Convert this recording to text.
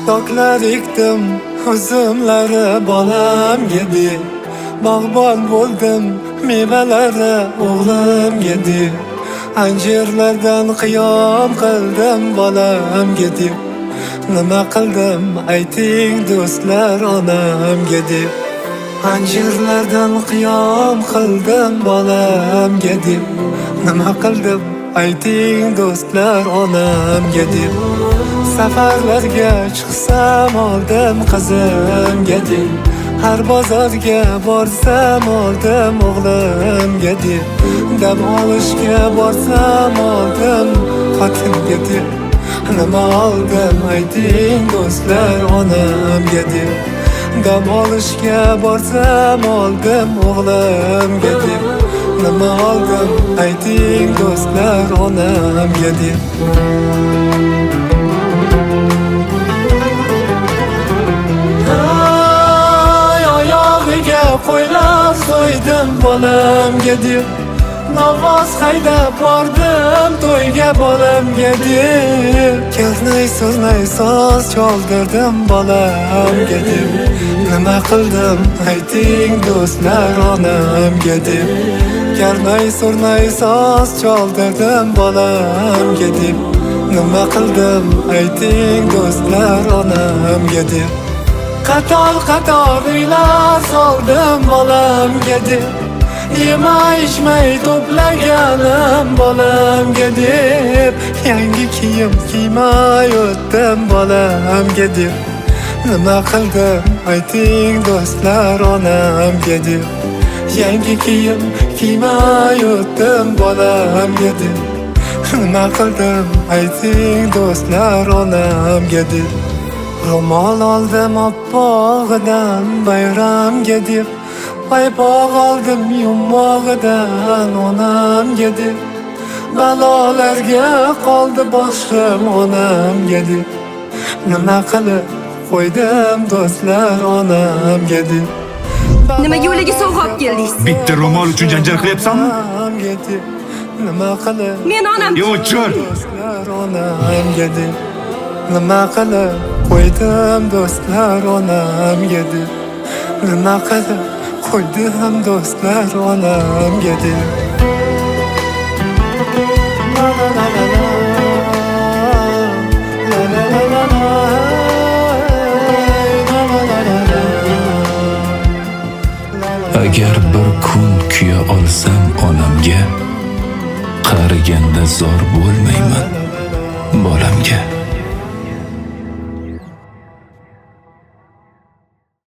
Toklar ekdim uzumlari bolam yedi. Bog'bon bo'ldim mevalari o'g'lim yedi. Anjirlardan qiyom qildim bolam yedi. Nima qildim ayting do'stlar onamga deb. Anjirlardan qiyom qildim bolamga deb. Nima qildim ayting do'stlar onamga deb. Safarlarga chiqsam oldim qizimga deb. Har bozorga borsam oldim o'g'limga deb. Dam olishga borsam oldim xotinga deb. Nima oldim ayting do'stlar onamga deb. Dam olishga borsam oldim o'g'limga deb. Nima oldim ayting do'stlar onamga deb. Oyog'iga qo'ylar so'ydim bolamga deb. Navoz haydab bordim to'yga bolamga deb. Karnay so'znay soz chaldirdim bolamga deb. Nima qildim ayting do'stlar onamga deb. Karnay so'znay soz chaldirdim bolamga deb. Nima qildim ayting do'stlar onamga deb. Qator uylar soldim bolamga deb. Yemay ichmay to'plaganim bolamga deb. Yangi kiyim kiymay o'tdim bolamga deb. Nima qildim ayting do'stlar onamga deb. Yangi kiyim kiymay o'tdim bolamga deb. Nima qildim ayting do'stlar onamga deb. Ro'mol oldim oppog'idan bayramga deb. Paypoq oldim yumog'idan onamga deb. Balolarga qoldi boshim onamga deb. Nima qilib qo'ydim do'stlar onamga deb. Nimaga ularga sovg'a olib keldingiz? Bitta ro'mol uchun janjal qilyapsanmi? Nima qilib Men onam Yo, chor. do'stlar onamga deb. Nima qilib qo'ydim do'stlar onamga deb. Nima qilib qo'ydim do'stlar onamga deb. Agar bir kun kuya olsam onamga, qariganda zor